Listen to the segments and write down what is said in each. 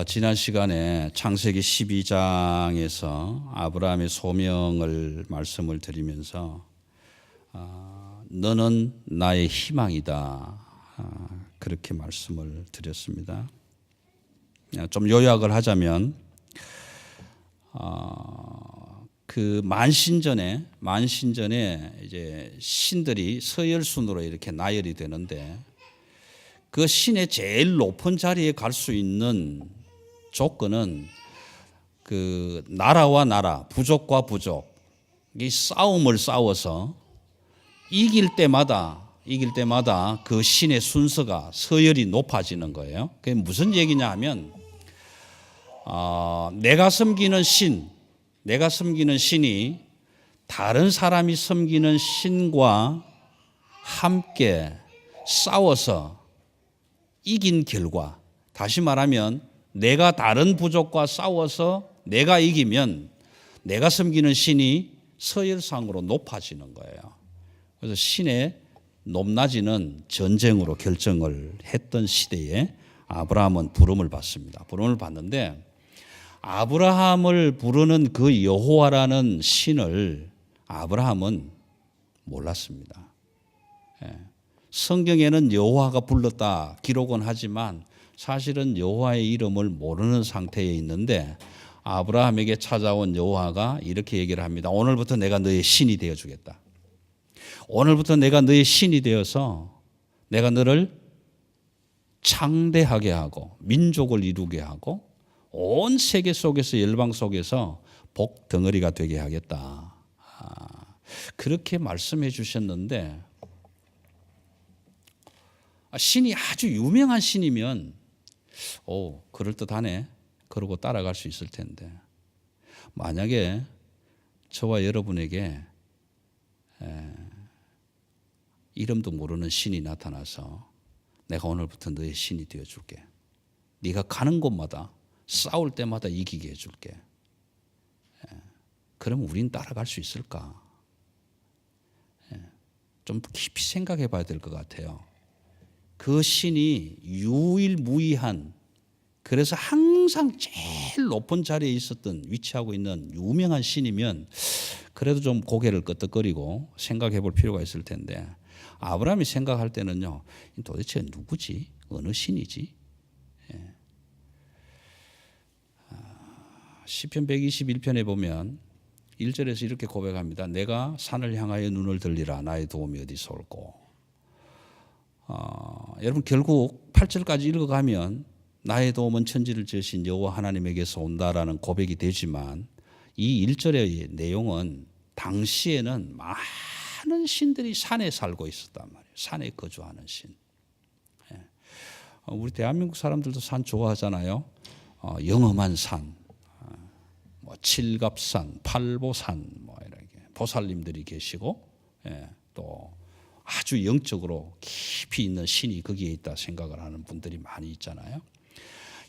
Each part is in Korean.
지난 시간에 창세기 12장에서 아브라함의 소명을 말씀을 드리면서 너는 나의 희망이다 그렇게 말씀을 드렸습니다. 좀 요약을 하자면 그 만신전에 이제 신들이 서열순으로 이렇게 나열이 되는데 그 신의 제일 높은 자리에 갈 수 있는 조건은 그 나라와 나라, 부족과 부족이 싸움을 싸워서 이길 때마다 그 신의 순서가 서열이 높아지는 거예요. 그게 무슨 얘기냐 하면 내가 섬기는 신이 다른 사람이 섬기는 신과 함께 싸워서 이긴 결과, 다시 말하면 내가 다른 부족과 싸워서 내가 이기면 내가 섬기는 신이 서열상으로 높아지는 거예요. 그래서 신의 높낮이는 전쟁으로 결정을 했던 시대에 아브라함은 부름을 받습니다. 부름을 받는데 아브라함을 부르는 그 여호와라는 신을 아브라함은 몰랐습니다. 성경에는 여호와가 불렀다 기록은 하지만 사실은 여호와의 이름을 모르는 상태에 있는데 아브라함에게 찾아온 여호와가 이렇게 얘기를 합니다. 오늘부터 내가 너의 신이 되어 주겠다. 오늘부터 내가 너의 신이 되어서 내가 너를 창대하게 하고 민족을 이루게 하고 온 세계 속에서 열방 속에서 복 덩어리가 되게 하겠다. 그렇게 말씀해 주셨는데 신이 아주 유명한 신이면 그럴듯하네 그러고 따라갈 수 있을 텐데 만약에 저와 여러분에게 이름도 모르는 신이 나타나서 내가 오늘부터 너의 신이 되어줄게. 네가 가는 곳마다 싸울 때마다 이기게 해줄게. 그럼 우린 따라갈 수 있을까? 좀 깊이 생각해 봐야 될 것 같아요. 그 신이 유일무이한, 그래서 항상 제일 높은 자리에 있었던, 위치하고 있는 유명한 신이면 그래도 좀 고개를 끄덕거리고 생각해 볼 필요가 있을 텐데 아브라함이 생각할 때는요, 도대체 누구지? 어느 신이지? 시편 121편에 보면 1절에서 이렇게 고백합니다. 내가 산을 향하여 눈을 들리라. 나의 도움이 어디서 올꼬. 여러분 결국 8절까지 읽어가면 나의 도움은 천지를 지으신 여호와 하나님에게서 온다라는 고백이 되지만 이 1절의 내용은 당시에는 많은 신들이 산에 살고 있었단 말이에요. 산에 거주하는 신. 우리 대한민국 사람들도 산 좋아하잖아요. 영험한 산, 칠갑산, 팔보산, 이렇게 보살님들이 계시고 또 아주 영적으로 깊이 있는 신이 거기에 있다 생각을 하는 분들이 많이 있잖아요.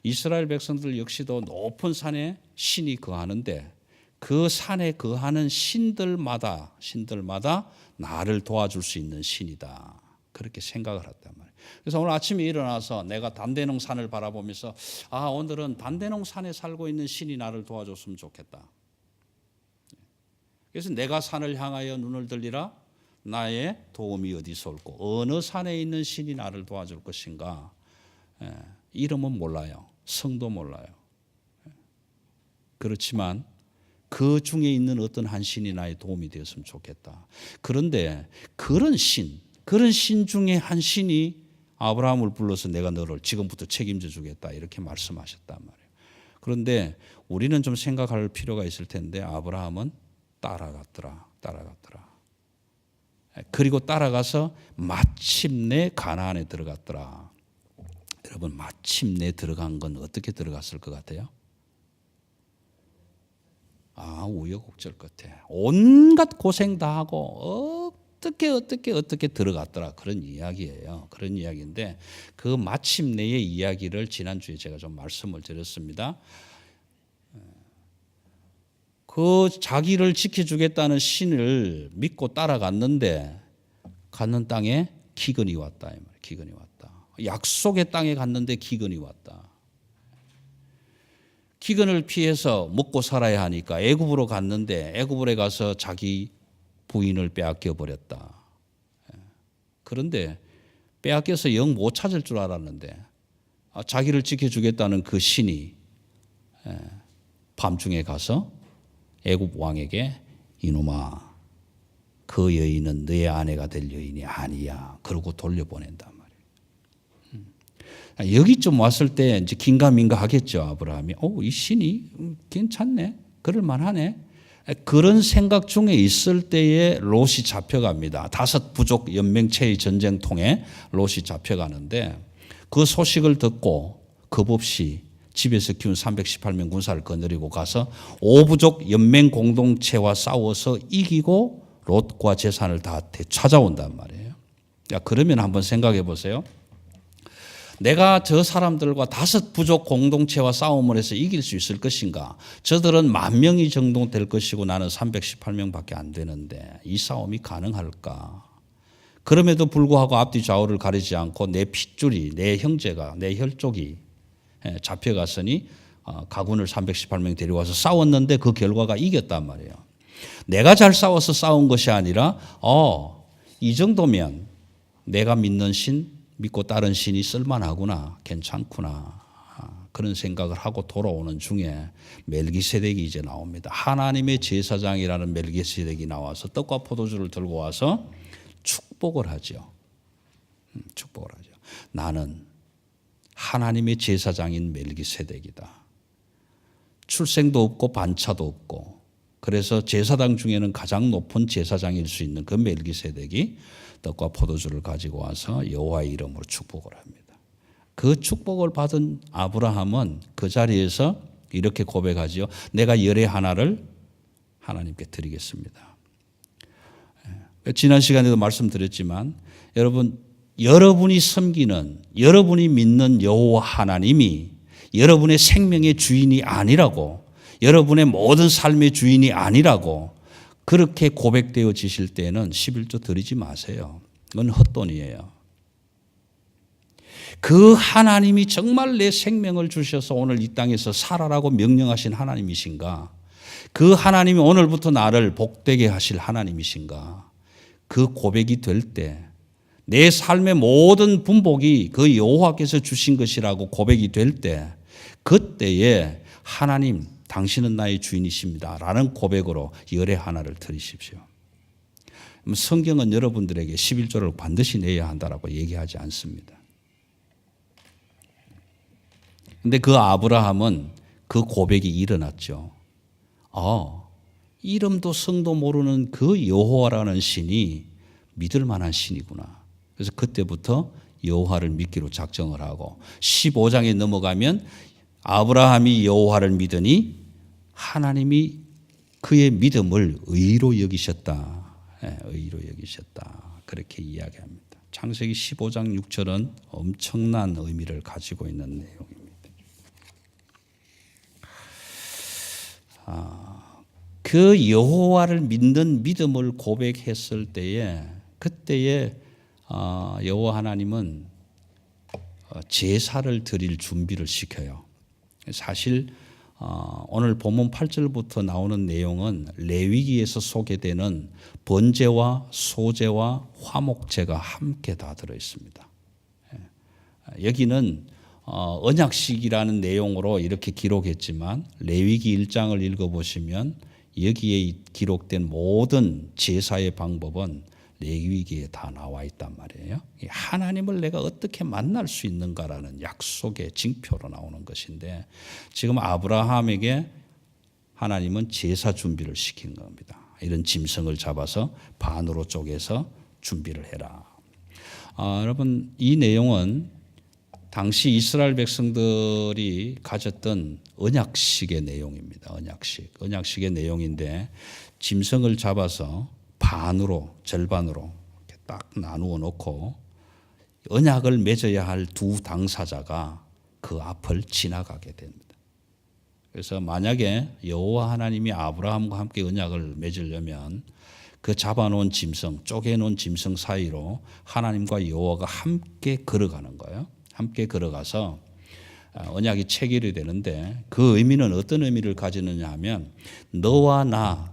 이스라엘 백성들 역시도 높은 산에 신이 거하는데 그 산에 거하는 신들마다 나를 도와줄 수 있는 신이다. 그렇게 생각을 했단 말이에요. 그래서 오늘 아침에 일어나서 내가 단대농 산을 바라보면서 오늘은 단대농 산에 살고 있는 신이 나를 도와줬으면 좋겠다. 그래서 내가 산을 향하여 눈을 들리라. 나의 도움이 어디서 올고 어느 산에 있는 신이 나를 도와줄 것인가. 이름은 몰라요. 성도 몰라요. 그렇지만 그 중에 있는 어떤 한 신이 나의 도움이 되었으면 좋겠다. 그런데 그런 신 중에 한 신이 아브라함을 불러서 내가 너를 지금부터 책임져 주겠다 이렇게 말씀하셨단 말이에요. 그런데 우리는 좀 생각할 필요가 있을 텐데 아브라함은 따라갔더라. 그리고 따라가서 마침내 가나안에 들어갔더라. 여러분 마침내 들어간 건 어떻게 들어갔을 것 같아요? 우여곡절 끝에 온갖 고생 다 하고 어떻게 들어갔더라 그런 이야기예요. 그런 이야기인데 그 마침내의 이야기를 지난주에 제가 좀 말씀을 드렸습니다. 그 자기를 지켜주겠다는 신을 믿고 따라갔는데 가는 땅에 기근이 왔다. 기근이 왔다. 약속의 땅에 갔는데 기근이 왔다. 기근을 피해서 먹고 살아야 하니까 애굽으로 갔는데 애굽에 가서 자기 부인을 빼앗겨 버렸다. 그런데 빼앗겨서 영 못 찾을 줄 알았는데 자기를 지켜주겠다는 그 신이 밤중에 가서 애굽 왕에게 이놈아 그 여인은 너의 아내가 될 여인이 아니야. 그러고 돌려보낸단 말이에요. 여기쯤 왔을 때 이제 긴가민가 하겠죠. 아브라함이 이 신이 괜찮네. 그럴 만하네. 그런 생각 중에 있을 때에 롯이 잡혀갑니다. 5 부족 연맹체의 전쟁통에 롯이 잡혀가는데 그 소식을 듣고 겁없이 집에서 키운 318명 군사를 거느리고 가서 5부족 연맹 공동체와 싸워서 이기고 롯과 재산을 다 되찾아온단 말이에요. 그러면 한번 생각해 보세요. 내가 저 사람들과 5 부족 공동체와 싸움을 해서 이길 수 있을 것인가? 저들은 10,000명이 정도 될 것이고 나는 318명밖에 안 되는데 이 싸움이 가능할까? 그럼에도 불구하고 앞뒤 좌우를 가리지 않고 내 핏줄이, 내 형제가, 내 혈족이 잡혀갔으니 가군을 318명 데려와서 싸웠는데 그 결과가 이겼단 말이에요. 내가 잘 싸워서 싸운 것이 아니라 이 정도면 내가 믿는 신, 믿고 따른 신이 쓸만하구나, 괜찮구나 그런 생각을 하고 돌아오는 중에 멜기세덱이 이제 나옵니다. 하나님의 제사장이라는 멜기세덱이 나와서 떡과 포도주를 들고 와서 축복을 하죠. 축복을 하죠. 나는 하나님의 제사장인 멜기세덱이다. 출생도 없고 반차도 없고 그래서 제사장 중에는 가장 높은 제사장일 수 있는 그 멜기세덱이 떡과 포도주를 가지고 와서 여호와의 이름으로 축복을 합니다. 그 축복을 받은 아브라함은 그 자리에서 이렇게 고백하지요. 내가 열의 하나를 하나님께 드리겠습니다. 지난 시간에도 말씀드렸지만 여러분이 섬기는, 여러분이 믿는 여호와 하나님이 여러분의 생명의 주인이 아니라고, 여러분의 모든 삶의 주인이 아니라고 그렇게 고백되어지실 때는 11조 드리지 마세요. 그건 헛돈이에요. 그 하나님이 정말 내 생명을 주셔서 오늘 이 땅에서 살아라고 명령하신 하나님이신가? 그 하나님이 오늘부터 나를 복되게 하실 하나님이신가? 그 고백이 될 때 내 삶의 모든 분복이 그 여호와께서 주신 것이라고 고백이 될 때 그때에 하나님 당신은 나의 주인이십니다 라는 고백으로 열의 하나를 드리십시오. 성경은 여러분들에게 11조를 반드시 내야 한다라고 얘기하지 않습니다. 그런데 그 아브라함은 그 고백이 일어났죠. 이름도 성도 모르는 그 여호와라는 신이 믿을 만한 신이구나. 그래서 그때부터 여호와를 믿기로 작정을 하고 15장에 넘어가면 아브라함이 여호와를 믿으니 하나님이 그의 믿음을 의로 여기셨다. 의로 여기셨다. 그렇게 이야기합니다. 창세기 15장 6절은 엄청난 의미를 가지고 있는 내용입니다. 그 여호와를 믿는 믿음을 고백했을 때에 그때에 여호와 하나님은 제사를 드릴 준비를 시켜요. 사실 오늘 본문 8절부터 나오는 내용은 레위기에서 소개되는 번제와 소제와 화목제가 함께 다 들어있습니다. 여기는 언약식이라는 내용으로 이렇게 기록했지만 레위기 1장을 읽어보시면 여기에 기록된 모든 제사의 방법은 레위기에 다 나와 있단 말이에요. 하나님을 내가 어떻게 만날 수 있는가라는 약속의 징표로 나오는 것인데 지금 아브라함에게 하나님은 제사 준비를 시킨 겁니다. 이런 짐승을 잡아서 반으로 쪼개서 준비를 해라. 여러분 이 내용은 당시 이스라엘 백성들이 가졌던 언약식의 내용입니다. 언약식의 내용인데 짐승을 잡아서 반으로 절반으로 이렇게 딱 나누어 놓고 언약을 맺어야 할 두 당사자가 그 앞을 지나가게 됩니다. 그래서 만약에 여호와 하나님이 아브라함과 함께 언약을 맺으려면 그 잡아놓은 짐승, 쪼개놓은 짐승 사이로 하나님과 여호와가 함께 걸어가는 거예요. 함께 걸어가서 언약이 체결이 되는데 그 의미는 어떤 의미를 가지느냐 하면 너와 나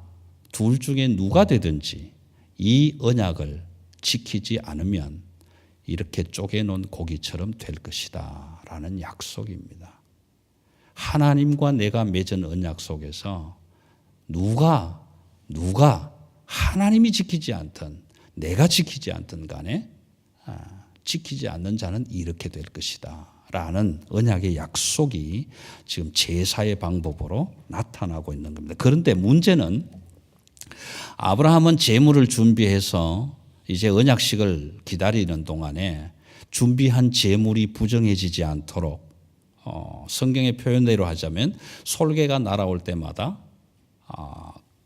둘 중에 누가 되든지 이 언약을 지키지 않으면 이렇게 쪼개놓은 고기처럼 될 것이다 라는 약속입니다. 하나님과 내가 맺은 언약 속에서 누가 하나님이 지키지 않든 내가 지키지 않든 간에 지키지 않는 자는 이렇게 될 것이다 라는 언약의 약속이 지금 제사의 방법으로 나타나고 있는 겁니다. 그런데 문제는 아브라함은 제물을 준비해서 이제 언약식을 기다리는 동안에 준비한 제물이 부정해지지 않도록 성경의 표현대로 하자면 솔개가 날아올 때마다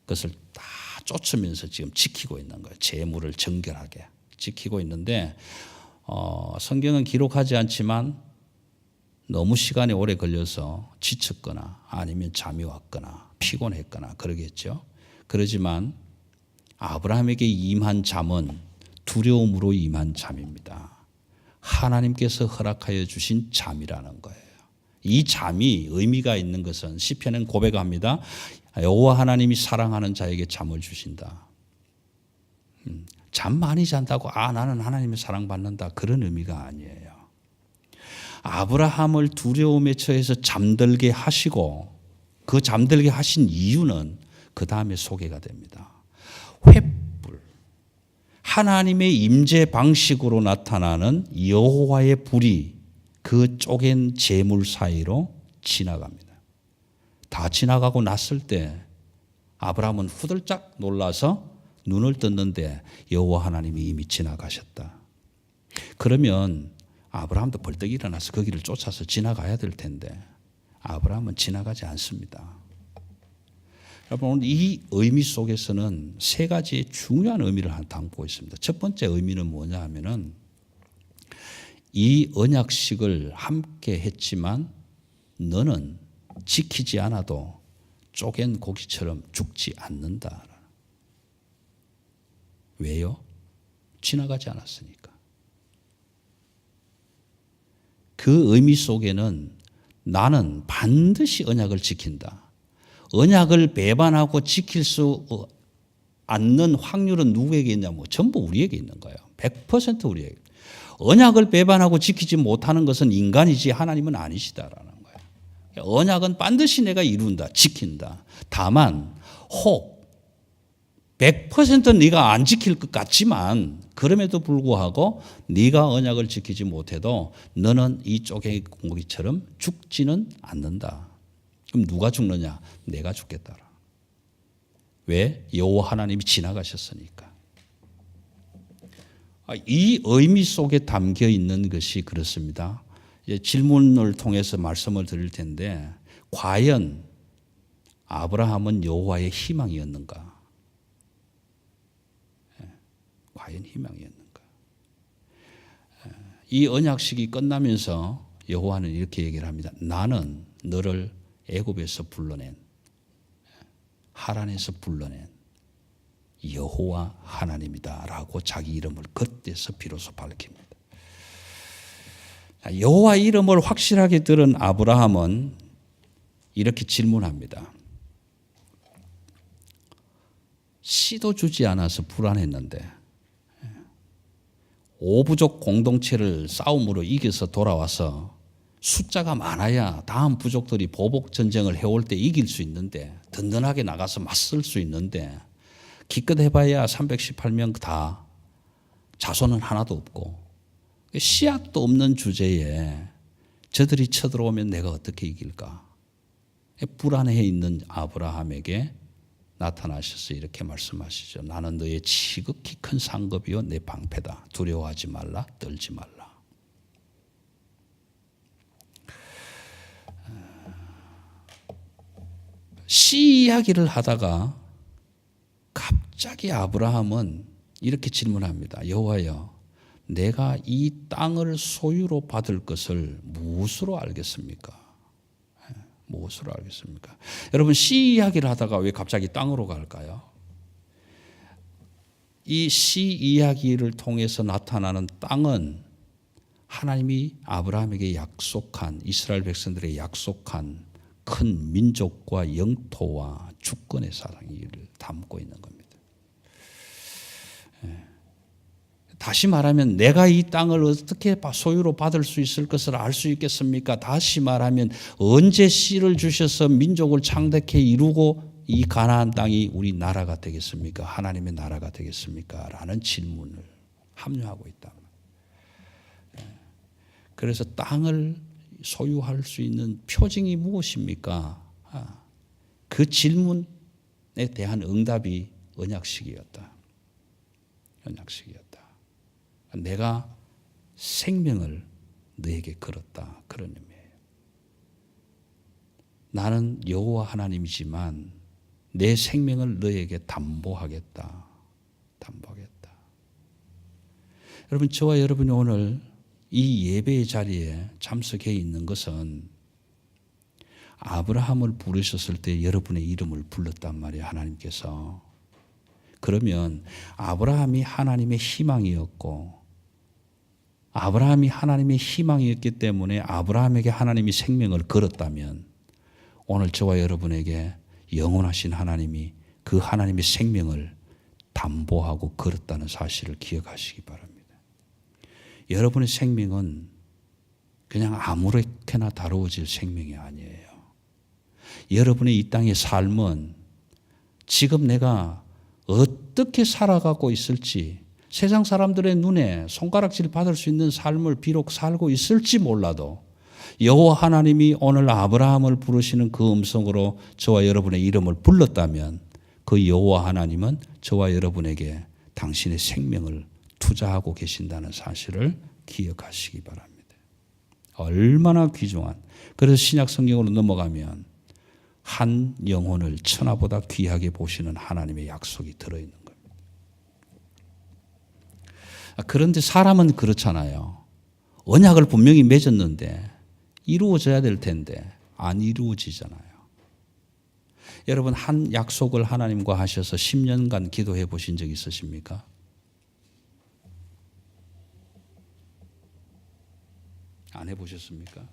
그것을 다 쫓으면서 지금 지키고 있는 거예요. 제물을 정결하게 지키고 있는데 성경은 기록하지 않지만 너무 시간이 오래 걸려서 지쳤거나 아니면 잠이 왔거나 피곤했거나 그러겠죠. 그러지만 아브라함에게 임한 잠은 두려움으로 임한 잠입니다. 하나님께서 허락하여 주신 잠이라는 거예요. 이 잠이 의미가 있는 것은 시편은 고백합니다. 여호와 하나님이 사랑하는 자에게 잠을 주신다. 잠 많이 잔다고 나는 하나님의 사랑받는다 그런 의미가 아니에요. 아브라함을 두려움에 처해서 잠들게 하시고 그 잠들게 하신 이유는 그 다음에 소개가 됩니다. 횃불, 하나님의 임재 방식으로 나타나는 여호와의 불이 그 쪼갠 제물 사이로 지나갑니다. 다 지나가고 났을 때 아브라함은 후들짝 놀라서 눈을 떴는데 여호와 하나님이 이미 지나가셨다. 그러면 아브라함도 벌떡 일어나서 거기를 쫓아서 지나가야 될 텐데 아브라함은 지나가지 않습니다. 여러분 오늘 이 의미 속에서는 세 가지의 중요한 의미를 담고 있습니다. 첫 번째 의미는 뭐냐 하면은 이 언약식을 함께 했지만 너는 지키지 않아도 쪼갠 고기처럼 죽지 않는다. 왜요? 지나가지 않았으니까. 그 의미 속에는 나는 반드시 언약을 지킨다. 언약을 배반하고 지킬 수 않는 확률은 누구에게 있냐면 전부 우리에게 있는 거예요. 100% 우리에게. 언약을 배반하고 지키지 못하는 것은 인간이지 하나님은 아니시다라는 거예요. 언약은 반드시 내가 이룬다, 지킨다. 다만 혹 100% 네가 안 지킬 것 같지만 그럼에도 불구하고 네가 언약을 지키지 못해도 너는 이 쪼개기 공고기처럼 죽지는 않는다. 그럼 누가 죽느냐? 내가 죽겠다. 왜? 여호와 하나님이 지나가셨으니까. 이 의미 속에 담겨 있는 것이 그렇습니다. 이제 질문을 통해서 말씀을 드릴 텐데 과연 아브라함은 여호와의 희망이었는가? 과연 희망이었는가? 이 언약식이 끝나면서 여호와는 이렇게 얘기를 합니다. 나는 너를 애굽에서 불러낸 하란에서 불러낸 여호와 하나님이다라고 자기 이름을 그때서 비로소 밝힙니다. 여호와 이름을 확실하게 들은 아브라함은 이렇게 질문합니다. 씨도 주지 않아서 불안했는데 5부족 공동체를 싸움으로 이겨서 돌아와서 숫자가 많아야 다음 부족들이 보복 전쟁을 해올 때 이길 수 있는데 든든하게 나가서 맞설 수 있는데 기껏 해봐야 318명 다 자손은 하나도 없고 씨앗도 없는 주제에 저들이 쳐들어오면 내가 어떻게 이길까? 불안해 있는 아브라함에게 나타나셔서 이렇게 말씀하시죠. 나는 너의 지극히 큰 상급이요 내 방패다. 두려워하지 말라, 떨지 말라. 씨 이야기를 하다가 갑자기 아브라함은 이렇게 질문합니다. 여호와여, 내가 이 땅을 소유로 받을 것을 무엇으로 알겠습니까? 무엇으로 알겠습니까? 여러분 씨 이야기를 하다가 왜 갑자기 땅으로 갈까요? 이 씨 이야기를 통해서 나타나는 땅은 하나님이 아브라함에게 약속한, 이스라엘 백성들에게 약속한 큰 민족과 영토와 주권의 사랑을 담고 있는 겁니다. 다시 말하면 내가 이 땅을 어떻게 소유로 받을 수 있을 것을 알 수 있겠습니까? 다시 말하면 언제 씨를 주셔서 민족을 창대케 이루고 이 가나안 땅이 우리 나라가 되겠습니까? 하나님의 나라가 되겠습니까? 라는 질문을 합류하고 있다. 그래서 땅을 소유할 수 있는 표징이 무엇입니까? 그 질문에 대한 응답이 언약식이었다. 언약식이었다. 내가 생명을 너에게 걸었다. 그런 의미예요. 나는 여호와 하나님이지만 내 생명을 너에게 담보하겠다. 담보하겠다. 여러분, 저와 여러분이 오늘 이 예배의 자리에 참석해 있는 것은 아브라함을 부르셨을 때 여러분의 이름을 불렀단 말이에요. 하나님께서. 그러면 아브라함이 하나님의 희망이었고, 아브라함이 하나님의 희망이었기 때문에 아브라함에게 하나님이 생명을 걸었다면 오늘 저와 여러분에게 영원하신 하나님이 그 하나님의 생명을 담보하고 걸었다는 사실을 기억하시기 바랍니다. 여러분의 생명은 그냥 아무렇게나 다루어질 생명이 아니에요. 여러분의 이 땅의 삶은 지금 내가 어떻게 살아가고 있을지, 세상 사람들의 눈에 손가락질 받을 수 있는 삶을 비록 살고 있을지 몰라도 여호와 하나님이 오늘 아브라함을 부르시는 그 음성으로 저와 여러분의 이름을 불렀다면 그 여호와 하나님은 저와 여러분에게 당신의 생명을 투자하고 계신다는 사실을 기억하시기 바랍니다. 얼마나 귀중한, 그래서 신약 성경으로 넘어가면 한 영혼을 천하보다 귀하게 보시는 하나님의 약속이 들어있는 겁니다. 그런데 사람은 그렇잖아요. 언약을 분명히 맺었는데 이루어져야 될 텐데 안 이루어지잖아요. 여러분, 한 약속을 하나님과 하셔서 10년간 기도해 보신 적 있으십니까? 안 해보셨습니까?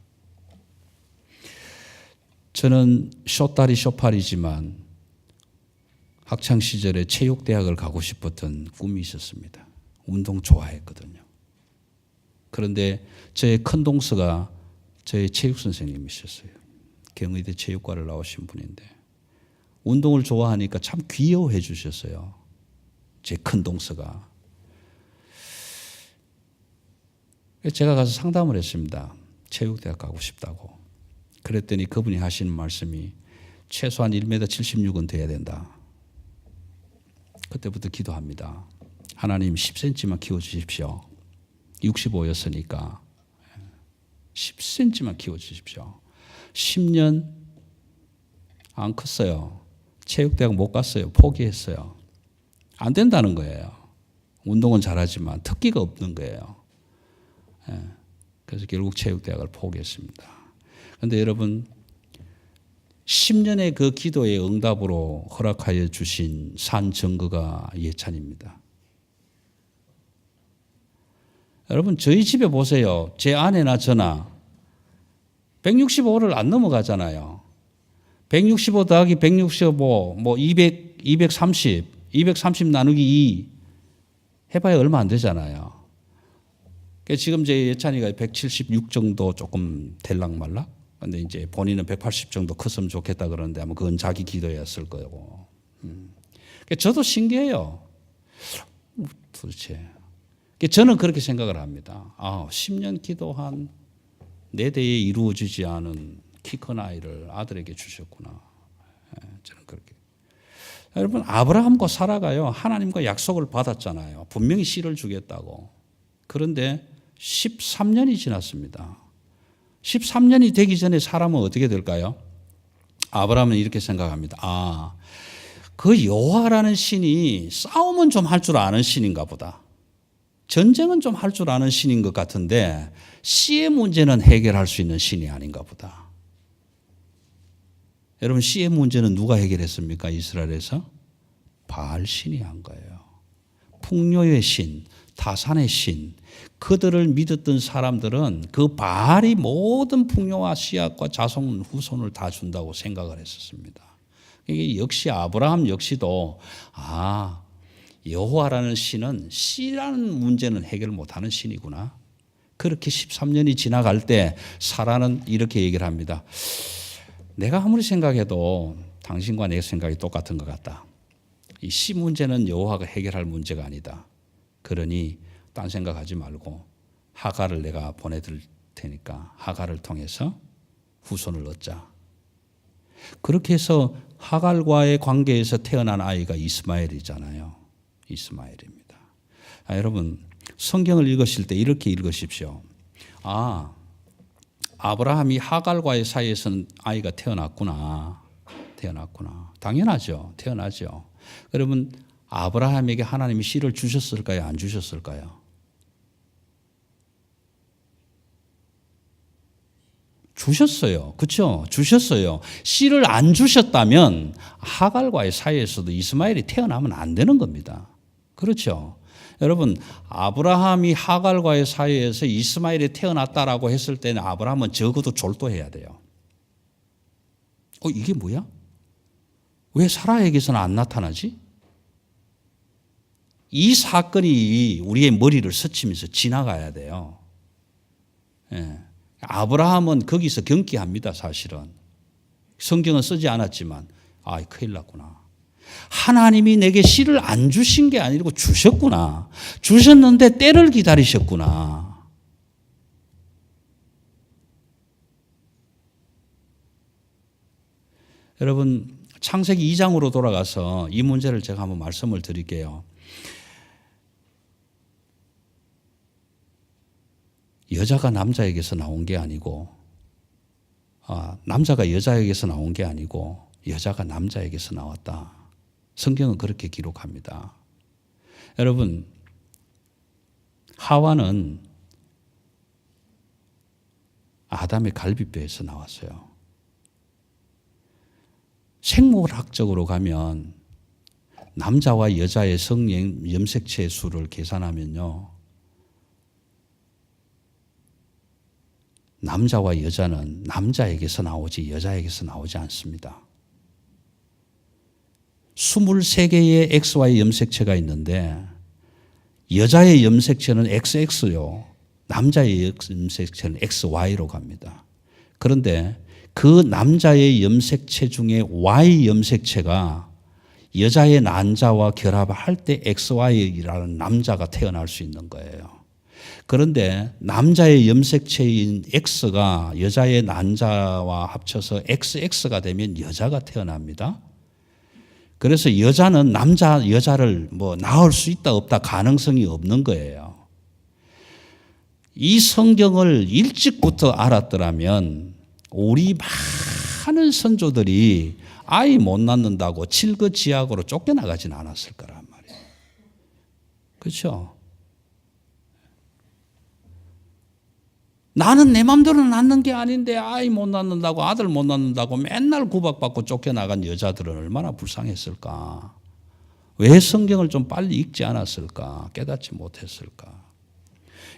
저는 쇼다리 쇼팔이지만 학창시절에 체육대학을 가고 싶었던 꿈이 있었습니다. 운동 좋아했거든요. 그런데 저의 큰 동서가 저의 체육선생님이셨어요. 경희대 체육과를 나오신 분인데 운동을 좋아하니까 참 귀여워해 주셨어요. 제 큰 동서가. 제가 가서 상담을 했습니다. 체육대학 가고 싶다고. 그랬더니 그분이 하시는 말씀이 최소한 1m 76은 돼야 된다. 그때부터 기도합니다. 하나님 10cm만 키워주십시오. 65였으니까 10cm만 키워주십시오. 10년 안 컸어요. 체육대학 못 갔어요. 포기했어요. 안 된다는 거예요. 운동은 잘하지만 특기가 없는 거예요. 그래서 결국 체육대학을 포기했습니다. 그런데 여러분, 10년의 그 기도의 응답으로 허락하여 주신 산 증거가 예찬입니다. 여러분, 저희 집에 보세요. 제 아내나 저나 165를 안 넘어가잖아요. 165 더하기 165, 230, 230 나누기 2 해봐야 얼마 안 되잖아요. 지금 제 예찬이가 176 정도 조금 될락말락. 근데 이제 본인은 180 정도 컸으면 좋겠다 그러는데 아마 그건 자기 기도였을 거고. 저도 신기해요. 도대체. 저는 그렇게 생각을 합니다. 10년 기도한 내 대에 이루어지지 않은 키 큰 아이를 아들에게 주셨구나. 저는 그렇게. 여러분, 아브라함과 사라가요, 하나님과 약속을 받았잖아요. 분명히 씨를 주겠다고. 그런데 13년이 지났습니다. 13년이 되기 전에 사람은 어떻게 될까요? 아브라함은 이렇게 생각합니다. 그 여호와라는 신이 싸움은 좀 할 줄 아는 신인가 보다. 전쟁은 좀 할 줄 아는 신인 것 같은데 씨의 문제는 해결할 수 있는 신이 아닌가 보다. 여러분, 씨의 문제는 누가 해결했습니까? 이스라엘에서? 바알 신이 한 거예요. 풍요의 신, 타산의 신, 그들을 믿었던 사람들은 그 바알이 모든 풍요와 씨앗과 자손 후손을 다 준다고 생각을 했었습니다. 이게 역시 아브라함 역시도 여호와라는 신은 씨라는 문제는 해결 못하는 신이구나. 그렇게 13년이 지나갈 때 사라는 이렇게 얘기를 합니다. 내가 아무리 생각해도 당신과 내 생각이 똑같은 것 같다. 이 씨 문제는 여호와가 해결할 문제가 아니다. 그러니 딴 생각하지 말고 하갈을 내가 보내드릴 테니까 하갈을 통해서 후손을 얻자. 그렇게 해서 하갈과의 관계에서 태어난 아이가 이스마엘이잖아요. 이스마엘입니다. 여러분 성경을 읽으실 때 이렇게 읽으십시오. 아브라함이 하갈과의 사이에서는 아이가 태어났구나. 당연하죠. 태어나죠. 여러분 아브라함에게 하나님이 씨를 주셨을까요? 안 주셨을까요? 주셨어요. 그렇죠? 주셨어요. 씨를 안 주셨다면 하갈과의 사이에서도 이스마엘이 태어나면 안 되는 겁니다. 그렇죠? 여러분 아브라함이 하갈과의 사이에서 이스마엘이 태어났다라고 했을 때는 아브라함은 적어도 졸도해야 돼요. 이게 뭐야? 왜 사라에게서는 안 나타나지? 이 사건이 우리의 머리를 스치면서 지나가야 돼요. 아브라함은 거기서 경기합니다. 사실은 성경은 쓰지 않았지만 큰일 났구나. 하나님이 내게 씨를 안 주신 게 아니고 주셨구나. 주셨는데 때를 기다리셨구나. 여러분 창세기 2장으로 돌아가서 이 문제를 제가 한번 말씀을 드릴게요. 여자가 남자에게서 나온 게 아니고 남자가 여자에게서 나온 게 아니고 여자가 남자에게서 나왔다. 성경은 그렇게 기록합니다. 여러분 하와는 아담의 갈비뼈에서 나왔어요. 생물학적으로 가면 남자와 여자의 성령 염색체 수를 계산하면요. 남자와 여자는 남자에게서 나오지 여자에게서 나오지 않습니다. 23개의 XY 염색체가 있는데 여자의 염색체는 XX요. 남자의 염색체는 XY로 갑니다. 그런데 그 남자의 염색체 중에 Y 염색체가 여자의 난자와 결합할 때 XY라는 남자가 태어날 수 있는 거예요. 그런데 남자의 염색체인 X가 여자의 난자와 합쳐서 XX가 되면 여자가 태어납니다. 그래서 여자는 여자를 낳을 수 있다 없다 가능성이 없는 거예요. 이 성경을 일찍부터 알았더라면 우리 많은 선조들이 아이 못 낳는다고 칠거지약으로 쫓겨나가진 않았을 거란 말이에요. 그렇죠? 나는 내 마음대로 낳는 게 아닌데 아이 못 낳는다고 아들 못 낳는다고 맨날 구박받고 쫓겨나간 여자들은 얼마나 불쌍했을까. 왜 성경을 좀 빨리 읽지 않았을까. 깨닫지 못했을까.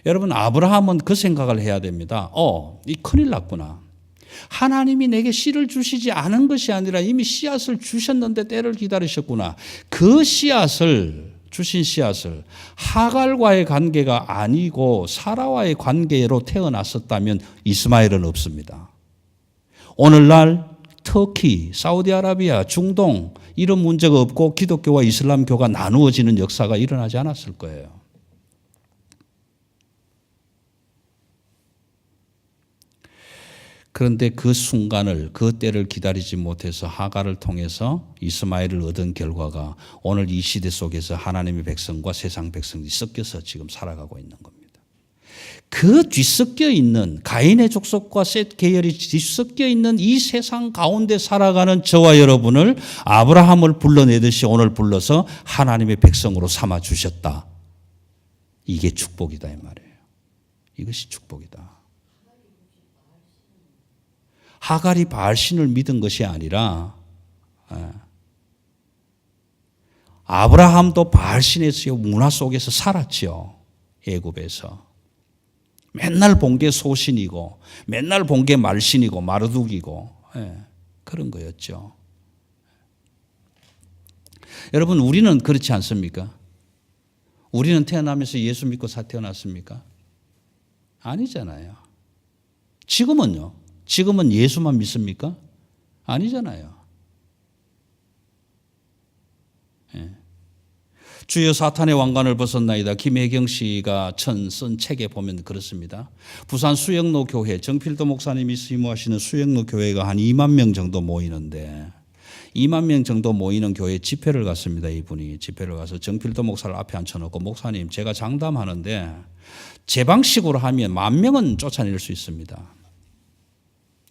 여러분 아브라함은 그 생각을 해야 됩니다. 이 큰일 났구나. 하나님이 내게 씨를 주시지 않은 것이 아니라 이미 씨앗을 주셨는데 때를 기다리셨구나. 그 씨앗을 주신 씨앗을 하갈과의 관계가 아니고 사라와의 관계로 태어났었다면 이스마엘은 없습니다. 오늘날 터키, 사우디아라비아, 중동 이런 문제가 없고 기독교와 이슬람교가 나누어지는 역사가 일어나지 않았을 거예요. 그런데 그 순간을 그 때를 기다리지 못해서 하갈을 통해서 이스마엘을 얻은 결과가 오늘 이 시대 속에서 하나님의 백성과 세상 백성이 섞여서 지금 살아가고 있는 겁니다. 그 뒤섞여 있는 가인의 족속과 셋 계열이 뒤섞여 있는 이 세상 가운데 살아가는 저와 여러분을 아브라함을 불러내듯이 오늘 불러서 하나님의 백성으로 삼아 주셨다. 이게 축복이다 이 말이에요. 이것이 축복이다. 하갈이 바알신을 믿은 것이 아니라 아브라함도 바알신의 문화 속에서 살았지요. 애굽에서. 맨날 본 게 소신이고 맨날 본 게 말신이고 마르둑이고 그런 거였죠. 여러분, 우리는 그렇지 않습니까? 우리는 태어나면서 예수 믿고 태어났습니까? 아니잖아요. 지금은요? 지금은 예수만 믿습니까? 아니잖아요. 주여 사탄의 왕관을 벗었나이다. 김혜경 씨가 쓴 책에 보면 그렇습니다. 부산 수영로 교회, 정필도 목사님이 사무하시는 수영로 교회가 한 2만 명 정도 모이는데 2만 명 정도 모이는 교회 집회를 갔습니다. 이분이 집회를 가서 정필도 목사를 앞에 앉혀놓고 목사님 제가 장담하는데 제 방식으로 하면 10,000명은 쫓아낼 수 있습니다.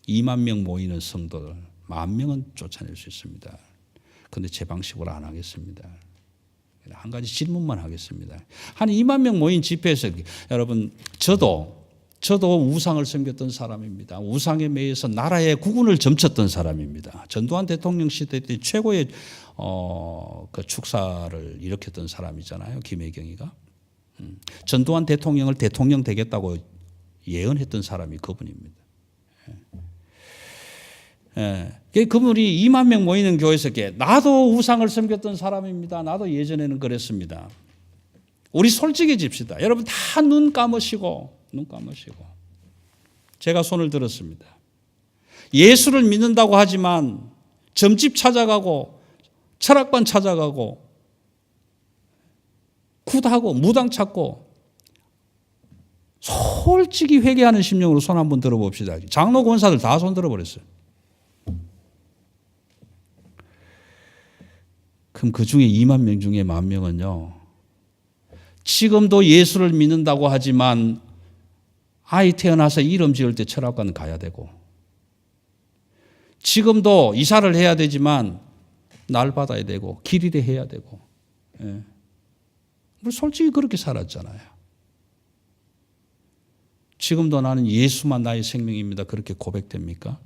2만 명 모이는 성도들 10,000명은 쫓아낼 수 있습니다. 그런데 제 방식으로 안 하겠습니다. 한 가지 질문만 하겠습니다. 한 2만 명 모인 집회에서 여러분 저도 우상을 섬겼던 사람입니다. 우상에 매여서 나라의 국운을 점쳤던 사람입니다. 전두환 대통령 시대 때 최고의 그 축사를 일으켰던 사람이잖아요. 김혜경이가. 전두환 대통령을 대통령 되겠다고 예언했던 사람이 그분입니다. 그분이 2만 명 모이는 교회에서 나도 우상을 섬겼던 사람입니다. 나도 예전에는 그랬습니다. 우리 솔직해집시다. 여러분 다 눈 감으시고 제가 손을 들었습니다. 예수를 믿는다고 하지만 점집 찾아가고 철학관 찾아가고 굿하고 무당 찾고 솔직히 회개하는 심령으로 손 한번 들어봅시다. 장로 권사들 다 손 들어버렸어요. 그럼 그 중에 2만 명 중에 10,000명은요. 지금도 예수를 믿는다고 하지만 아이 태어나서 이름 지을 때 철학관 가야 되고 지금도 이사를 해야 되지만 날 받아야 되고 길이래 해야 되고 우리 솔직히 그렇게 살았잖아요. 지금도 나는 예수만 나의 생명입니다. 그렇게 고백됩니까?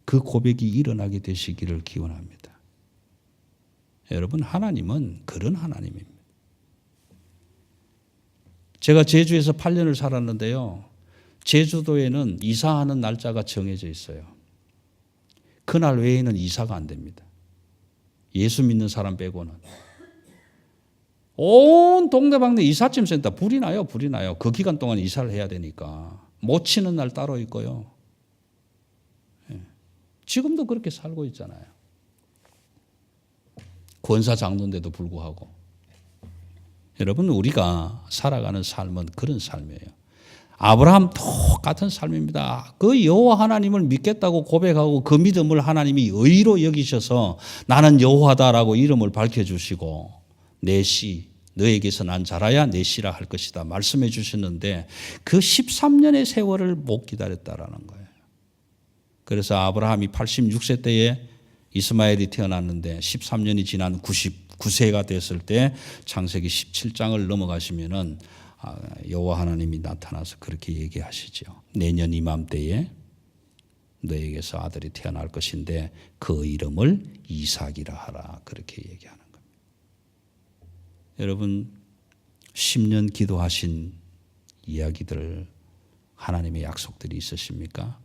그 고백이 일어나게 되시기를 기원합니다. 여러분 하나님은 그런 하나님입니다. 제가 제주에서 8년을 살았는데요. 제주도에는 이사하는 날짜가 정해져 있어요. 그날 외에는 이사가 안 됩니다. 예수 믿는 사람 빼고는. 온 동네방네 이삿짐 센터 불이 나요. 그 기간 동안 이사를 해야 되니까. 못 치는 날 따로 있고요. 지금도 그렇게 살고 있잖아요. 권사 장로인데도 불구하고. 여러분 우리가 살아가는 삶은 그런 삶이에요. 아브라함 똑같은 삶입니다. 그 여호와 하나님을 믿겠다고 고백하고 그 믿음을 하나님이 의로 여기셔서 나는 여호와다라고 이름을 밝혀주시고 내 씨 너에게서 난 자라야 내 씨라 할 것이다 말씀해 주셨는데 그 13년의 세월을 못 기다렸다라는 거예요. 그래서 아브라함이 86세 때에 이스마엘이 태어났는데 13년이 지난 99세가 됐을 때 창세기 17장을 넘어가시면은 여호와 하나님이 나타나서 그렇게 얘기하시죠. 내년 이맘때에 너에게서 아들이 태어날 것인데 그 이름을 이삭이라 하라 그렇게 얘기하는 겁니다. 여러분 10년 기도하신 이야기들 하나님의 약속들이 있으십니까?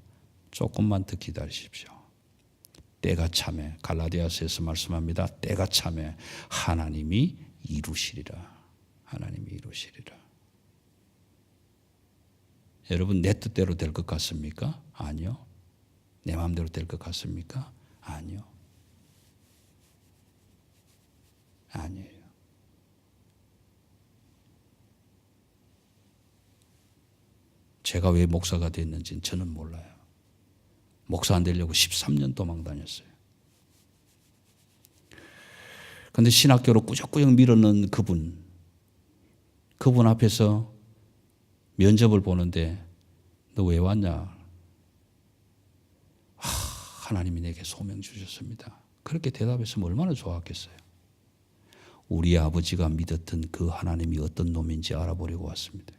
조금만 더 기다리십시오. 때가 참에 갈라디아서에서 말씀합니다. 때가 참에 하나님이 이루시리라. 하나님이 이루시리라. 여러분 내 뜻대로 될 것 같습니까? 아니요. 내 마음대로 될 것 같습니까? 아니요. 아니에요. 제가 왜 목사가 됐는지는 저는 몰라요. 목사 안 되려고 13년 도망 다녔어요. 그런데 신학교로 꾸역꾸역 밀어넣은 그분 앞에서 면접을 보는데 너 왜 왔냐? 하나님이 내게 소명 주셨습니다. 그렇게 대답했으면 얼마나 좋았겠어요. 우리 아버지가 믿었던 그 하나님이 어떤 놈인지 알아보려고 왔습니다.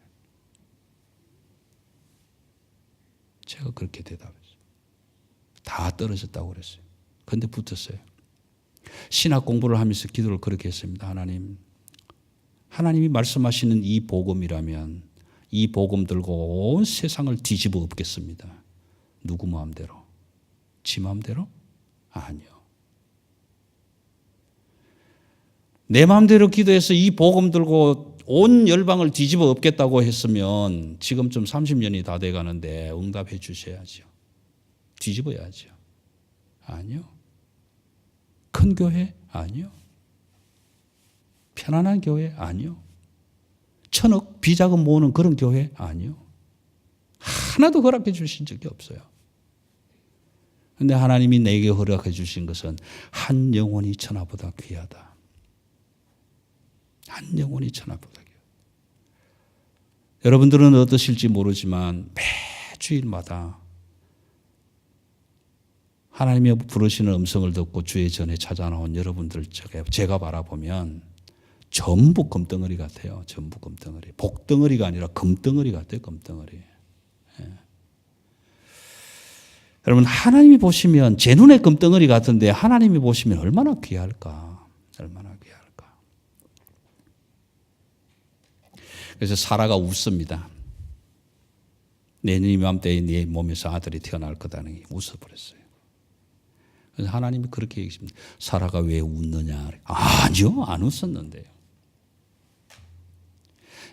제가 그렇게 대답했어요. 다 떨어졌다고 그랬어요. 그런데 붙었어요. 신학 공부를 하면서 기도를 그렇게 했습니다. 하나님, 하나님이 말씀하시는 이 복음이라면 이 복음 들고 온 세상을 뒤집어 엎겠습니다. 누구 마음대로? 지 마음대로? 아니요. 내 마음대로 기도해서 이 복음 들고 온 열방을 뒤집어 엎겠다고 했으면 지금쯤 30년이 다 돼가는데 응답해 주셔야죠. 뒤집어야죠. 아니요. 큰 교회? 아니요. 편안한 교회? 아니요. 천억 비자금 모으는 그런 교회? 아니요. 하나도 허락해 주신 적이 없어요. 그런데 하나님이 내게 허락해 주신 것은 한 영혼이 천하보다 귀하다. 한 영혼이 천하보다 귀하다. 여러분들은 어떠실지 모르지만 매 주일마다 하나님의 부르시는 음성을 듣고 주의 전에 찾아나온 여러분들 제가 바라보면 전부 금덩어리 같아요. 전부 금덩어리. 복덩어리가 아니라 금덩어리 같아요. 금덩어리. 예. 여러분 하나님이 보시면 제 눈에 금덩어리 같은데 하나님이 보시면 얼마나 귀할까. 얼마나 귀할까. 그래서 사라가 웃습니다. 내년 이맘때에 네 몸에서 아들이 태어날 거다니 웃어버렸어요. 그래서 하나님이 그렇게 얘기하십니다. 사라가 왜 웃느냐. 아니요. 안 웃었는데요.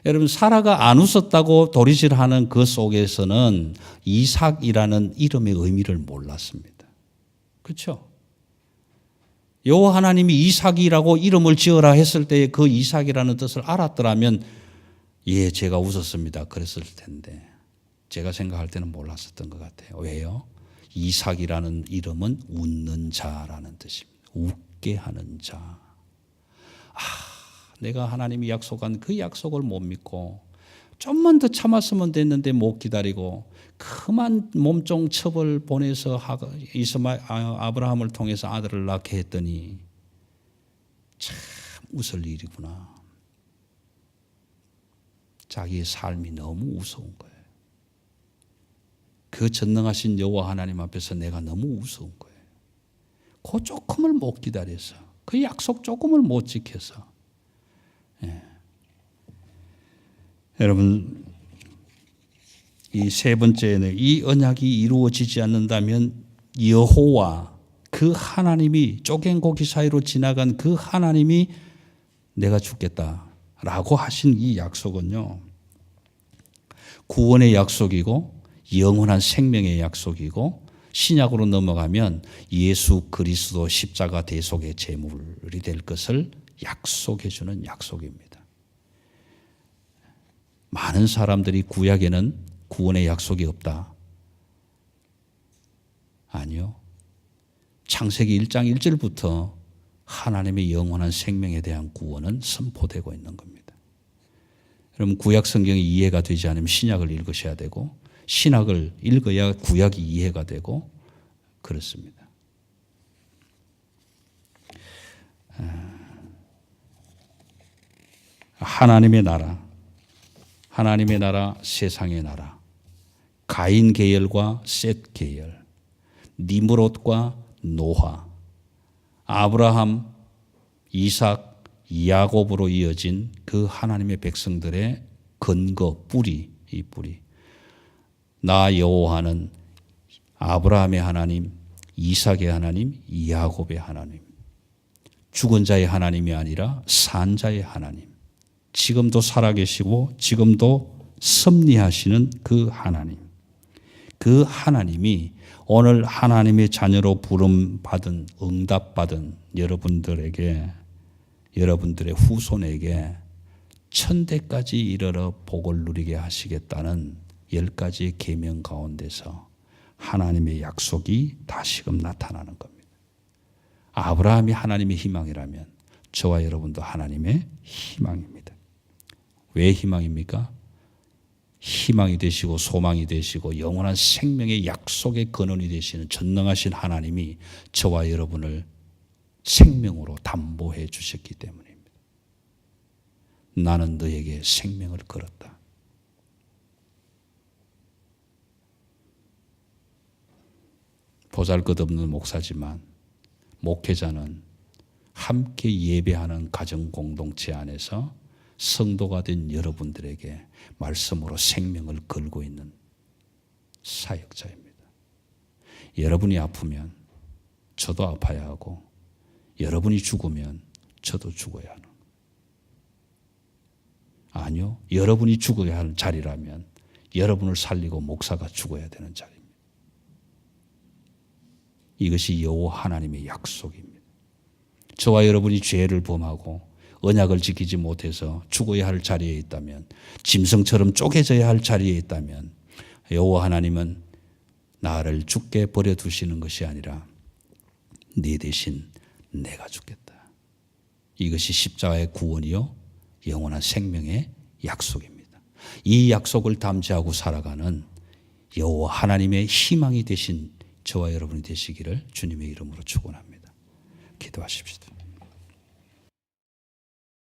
여러분 사라가 안 웃었다고 도리질하는 그 속에서는 이삭이라는 이름의 의미를 몰랐습니다. 그렇죠? 여호와 하나님이 이삭이라고 이름을 지어라 했을 때에 그 이삭이라는 뜻을 알았더라면 예, 제가 웃었습니다. 그랬을 텐데 제가 생각할 때는 몰랐었던 것 같아요. 왜요? 이삭이라는 이름은 웃는 자라는 뜻입니다. 웃게 하는 자. 내가 하나님이 약속한 그 약속을 못 믿고 좀만 더 참았으면 됐는데 못 기다리고 그만 몸종 첩을 보내서 아브라함을 통해서 아들을 낳게 했더니 참 웃을 일이구나. 자기의 삶이 너무 우스운 거예요. 그 전능하신 여호와 하나님 앞에서 내가 너무 우스운 거예요. 그 조금을 못 기다려서 그 약속 조금을 못 지켜서 예. 여러분 이 세 번째는 이 언약이 이루어지지 않는다면 여호와 그 하나님이 쪼갠고기 사이로 지나간 그 하나님이 내가 죽겠다라고 하신 이 약속은요. 구원의 약속이고 영원한 생명의 약속이고 신약으로 넘어가면 예수 그리스도 십자가 대속의 제물이 될 것을 약속해 주는 약속입니다. 많은 사람들이 구약에는 구원의 약속이 없다. 아니요. 창세기 1장 1절부터 하나님의 영원한 생명에 대한 구원은 선포되고 있는 겁니다. 여러분 구약 성경이 이해가 되지 않으면 신약을 읽으셔야 되고 신약을 읽어야 구약이 이해가 되고 그렇습니다. 하나님의 나라, 세상의 나라, 가인 계열과 셋 계열, 니므롯과 노아, 아브라함, 이삭, 야곱으로 이어진 그 하나님의 백성들의 근거, 뿌리, 이 뿌리. 나 여호와는 아브라함의 하나님, 이삭의 하나님, 야곱의 하나님. 죽은 자의 하나님이 아니라 산 자의 하나님. 지금도 살아계시고 지금도 섭리하시는 그 하나님. 그 하나님이 오늘 하나님의 자녀로 부름받은 응답받은 여러분들에게 여러분들의 후손에게 천대까지 이르러 복을 누리게 하시겠다는 10가지의 계명 가운데서 하나님의 약속이 다시금 나타나는 겁니다. 아브라함이 하나님의 희망이라면 저와 여러분도 하나님의 희망입니다. 왜 희망입니까? 희망이 되시고 소망이 되시고 영원한 생명의 약속의 근원이 되시는 전능하신 하나님이 저와 여러분을 생명으로 담보해 주셨기 때문입니다. 나는 너에게 생명을 걸었다. 보잘것없는 목사지만 목회자는 함께 예배하는 가정 공동체 안에서 성도가 된 여러분들에게 말씀으로 생명을 걸고 있는 사역자입니다. 여러분이 아프면 저도 아파야 하고 여러분이 죽으면 저도 죽어야 하는. 아니요. 여러분이 죽어야 할 자리라면 여러분을 살리고 목사가 죽어야 되는 자리입니다. 이것이 여호와 하나님의 약속입니다. 저와 여러분이 죄를 범하고 언약을 지키지 못해서 죽어야 할 자리에 있다면, 짐승처럼 쪼개져야 할 자리에 있다면 여호와 하나님은 나를 죽게 버려두시는 것이 아니라 네 대신 내가 죽겠다. 이것이 십자가의 구원이요 영원한 생명의 약속입니다. 이 약속을 담지하고 살아가는 여호와 하나님의 희망이 되신 저와 여러분이 되시기를 주님의 이름으로 축원합니다. 기도하십시다.